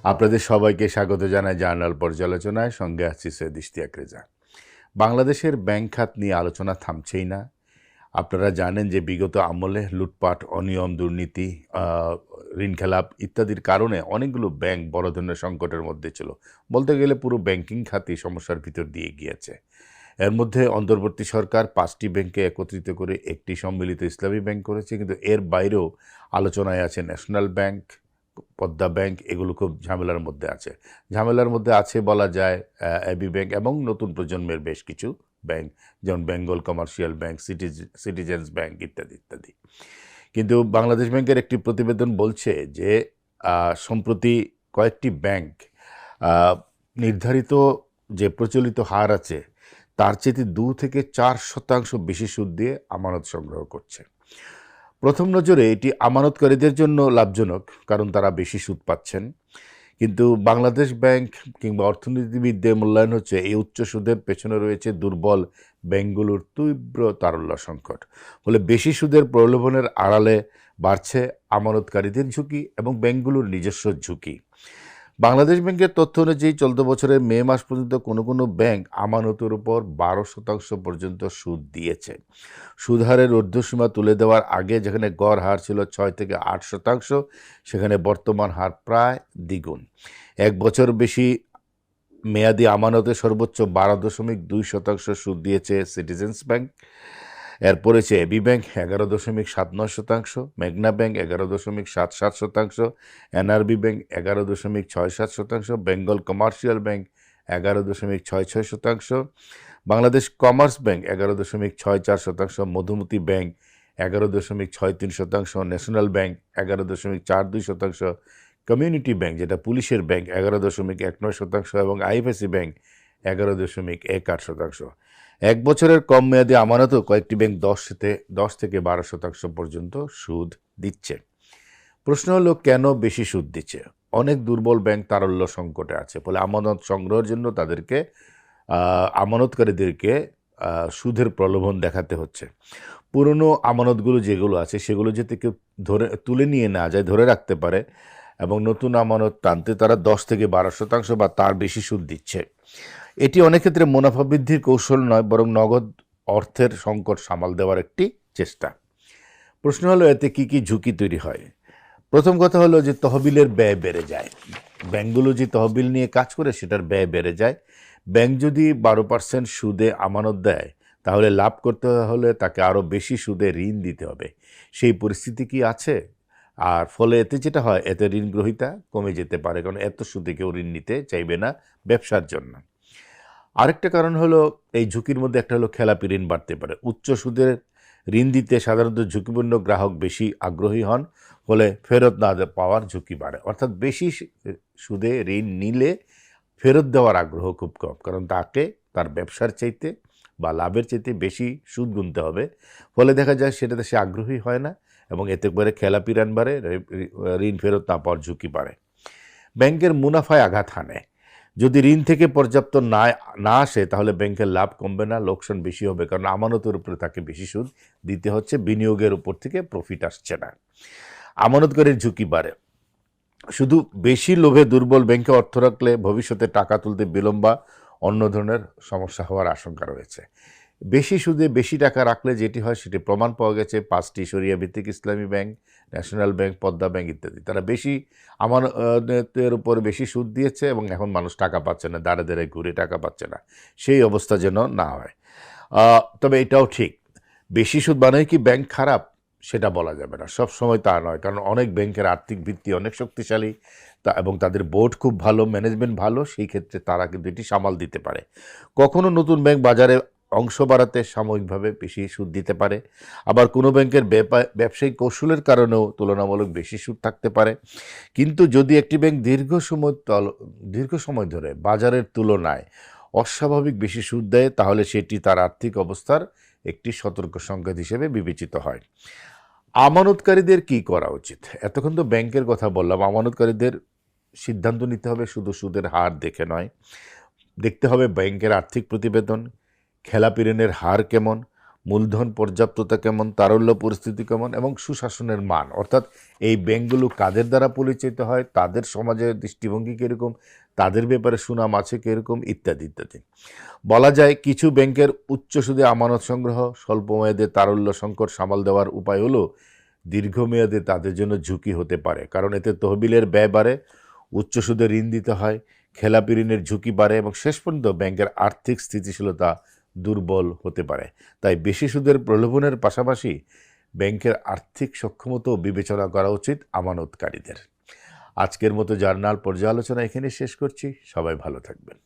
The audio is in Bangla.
আপনাদের সবাইকে স্বাগত জানাই জার্নাল পর্যালোচনায়। সঙ্গে আছি সৈয়দ ইশতিয়াক রেজা। বাংলাদেশের ব্যাংক খাত নিয়ে আলোচনা থামছেই না। আপনারা জানেন যে বিগত আমলে লুটপাট, অনিয়ম, দুর্নীতি, ঋণ খেলাপ ইত্যাদির কারণে অনেকগুলো ব্যাংক বড় ধরনের সংকটের মধ্যে ছিল। বলতে গেলে পুরো ব্যাংকিং খাতই সমস্যার ভিতর দিয়ে গিয়েছে। এর মধ্যে অন্তর্বর্তী সরকার 5টি ব্যাংককে একত্রিত করে একটি সম্মিলিত ইসলামী ব্যাংক করেছে, কিন্তু এর বাইরেও আলোচনায় আছে ন্যাশনাল ব্যাংক, পদ্মা ব্যাংক। এগুলো খুব ঝামেলার মধ্যে আছে। ঝামেলার মধ্যে আছে বলা যায় এবি ব্যাংক এবং নতুন প্রজন্মের বেশ কিছু ব্যাংক, যেমন Bengal commercial bank, citizens bank ইত্যাদি ইত্যাদি। কিন্তু বাংলাদেশ ব্যাংকের একটি প্রতিবেদন বলছে যে সম্প্রতি কয়েকটি ব্যাংক নির্ধারিত যে প্রচলিত হার আছে তার চেয়ে 2-4% বেশি সুদ দিয়ে আমানত সংগ্রহ করছে। প্রথম নজরে এটি আমানতকারীদের জন্য লাভজনক, কারণ তারা বেশি সুদ পাচ্ছেন। কিন্তু বাংলাদেশ ব্যাংক কিংবা অর্থনীতিবিদদের মূল্যায়ন হচ্ছে এই উচ্চ সুদের পেছনে রয়েছে দুর্বল ব্যাংকগুলোর তীব্র তারল্য সংকট। ফলে বেশি সুদের প্রলোভনের আড়ালে বাড়ছে আমানতকারীদের ঝুঁকি এবং ব্যাংকগুলোর নিজস্ব ঝুঁকি। বাংলাদেশ ব্যাংকের তথ্য অনুযায়ী চলতি বছরের মে মাস পর্যন্ত কোনো কোনো ব্যাংক আমানতের উপর 12% পর্যন্ত সুদ দিয়েছে। সুদ হারের ঊর্ধ্বসীমা তুলে দেওয়ার আগে যেখানে গড় হার ছিল 6-8%, সেখানে বর্তমান হার প্রায় দ্বিগুণ। 1 বছর বেশি মেয়াদি আমানতে সর্বোচ্চ 12.2% সুদ দিয়েছে সিটিজেন্স ব্যাংক। এরপরে হচ্ছে এবি ব্যাংক 11.79%, মেঘনা bank 11.77%, NRB bank 11.67%, Bengal commercial bank 11.66%, Bangladesh commerce bank 11.64%, Madhumati bank 11.63%, national bank 11.42%, community bank যেটা পুলিশের ব্যাংক 11.19% এবং আইএফএসি ব্যাংক 11.18%। 1 বছরের কম মেয়াদী আমানতও কয়েকটি ব্যাংক 10-12% পর্যন্ত সুদ দিচ্ছে। প্রশ্ন হলো, কেন বেশি সুদ দিচ্ছে? অনেক দুর্বল ব্যাংক তারল্য সংকটে আছে, ফলে আমানত সংগ্রহের জন্য তাদেরকে আমানতকারীদেরকে সুদের প্রলোভন দেখাতে হচ্ছে। পুরনো আমানতগুলো যেগুলো আছে সেগুলো যাতে কেউ তুলে নিয়ে না যায়, ধরে রাখতে পারে, এবং নতুন আমানত টানতে তারা 10-12% বা তার বেশি সুদ দিচ্ছে। এটি অনেক ক্ষেত্রে মুনাফা বৃদ্ধির কৌশল নয়, বরং নগদ অর্থের সংকট সামাল দেওয়ার একটি চেষ্টা। প্রশ্ন হলো, এতে কি কি ঝুঁকি তৈরি হয়? প্রথম কথা হলো যে তহবিলের ব্যয় বেড়ে যায়। ব্যাংকগুলো যে তহবিল নিয়ে কাজ করে সেটার ব্যয় বেড়ে যায়। ব্যাংক যদি 12% সুদে আমানত দেয়, তাহলে লাভ করতে হলে তাকে আরও বেশি সুদে ঋণ দিতে হবে। সেই পরিস্থিতি কি আছে? আর ফলে এতে যেটা হয়, এতে ঋণ গ্রহীতা কমে যেতে পারে, কারণ এত সুদে কেউ ঋণ নিতে চাইবে না ব্যবসার জন্য। আরেকটা কারণ হলো, এই ঝুঁকির মধ্যে একটা হলো খেলাপি ঋণ বাড়তে পারে। উচ্চ সুদের ঋণ দিতে সাধারণত ঝুঁকিপূর্ণ গ্রাহক বেশি আগ্রহী হন, ফলে ফেরত না পাওয়ার ঝুঁকি বাড়ে। অর্থাৎ বেশি সুদে ঋণ নিলে ফেরত দেওয়ার আগ্রহ খুব কম, কারণ তাকে তার ব্যবসার চাইতে বা লাভের চাইতে বেশি সুদ গুনতে হবে। ফলে দেখা যায় সেটাতে সে আগ্রহী হয় না, এবং এতে করে খেলাপি ঋণ বাড়ে, ঋণ ফেরত না পাওয়ার ঝুঁকি বাড়ে। ব্যাংকের মুনাফায় আঘাত হানে। যদি ঋণ থেকে পর্যাপ্ত না আসে, তাহলে ব্যাংকের লাভ কমবে না, লোকসান বেশি হবে, কারণ আমানতের উপরে তাকে বেশি সুদ দিতে হচ্ছে, বিনিয়োগের উপর থেকে প্রফিট আসছে না। আমানতকারীর ঝুঁকি বাড়ে। শুধু বেশি লোভে দুর্বল ব্যাংকে অর্থ রাখলে ভবিষ্যতে টাকা তুলতে বিলম্ব বা অন্য ধরনের সমস্যা হওয়ার আশঙ্কা রয়েছে। বেশি সুদে বেশি টাকা রাখলে যেটি হয় সেটি প্রমাণ পাওয়া গেছে 5টি শরিয়া ভিত্তিক ইসলামী bank, national bank, Padma bank ইত্যাদি। তারা বেশি আমানতের উপর বেশি সুদ দিয়েছে এবং এখন মানুষ টাকা পাচ্ছে না, দাঁড়ে দাঁড়ে ঘুরে টাকা পাচ্ছে না। সেই অবস্থা যেন না হয়। তবে এটাও ঠিক, বেশি সুদ মানে কি ব্যাংক খারাপ সেটা বলা যাবে না, সব সময় তা নয়, কারণ অনেক ব্যাংকের আর্থিক ভিত্তি অনেক শক্তিশালী এবং তাদের বোর্ড খুব ভালো, ম্যানেজমেন্ট ভালো, সেই ক্ষেত্রে তারা কিন্তু এটি সামাল দিতে পারে। কখনো নতুন ব্যাংক বাজারে অংশ বাড়াতে সাময়িকভাবে বেশি সুদ দিতে পারে, আবার কোনো ব্যাংকের ব্যবসায়িক কৌশলের কারণেও তুলনামূলক বেশি সুদ থাকতে পারে। কিন্তু যদি একটি ব্যাংক দীর্ঘ সময় ধরে বাজারের তুলনায় অস্বাভাবিক বেশি সুদ দেয়, তাহলে সেটি তার আর্থিক অবস্থার একটি সতর্ক সংকেত হিসেবে বিবেচিত হয়। আমানতকারীদের কি করা উচিত? এতক্ষণ তো ব্যাংকের কথা বললাম। আমানতকারীদের সিদ্ধান্ত নিতে হবে শুধু সুদের হার দেখে নয়, দেখতে হবে ব্যাংকের আর্থিক প্রতিবেদন, খেলাপি ঋণের হার কেমন, মূলধন পর্যাপ্ততা কেমন, তারল্য পরিস্থিতি কেমন এবং সুশাসনের মান, অর্থাৎ এই ব্যাংকগুলো কাদের দ্বারা পরিচালিত হয়, তাদের সমাজের দৃষ্টিভঙ্গি কীরকম, তাদের ব্যাপারে সুনাম আছে কীরকম, ইত্যাদি ইত্যাদি। বলা যায় কিছু ব্যাংকের উচ্চ সুদে আমানত সংগ্রহ স্বল্পমেয়াদে তারল্য সংকট সামাল দেওয়ার উপায় হলো দীর্ঘমেয়াদে তাদের জন্য ঝুঁকি হতে পারে, কারণ এতে তহবিলের ব্যয় বাড়ে, উচ্চ সুদে ঋণ দিতে হয়, খেলাপি ঋণের ঝুঁকি বাড়ে এবং শেষ পর্যন্ত ব্যাংকের আর্থিক স্থিতিশীলতা দুর্বল হতে পারে। তাই বেশি সুদের প্রলোভনের পাশাপাশি ব্যাংকের আর্থিক সক্ষমতাও বিবেচনা করা উচিত আমানতকারীদের। আজকের মতো জার্নাল পর্যালোচনা এখানে শেষ করছি। সবাই ভালো থাকবেন।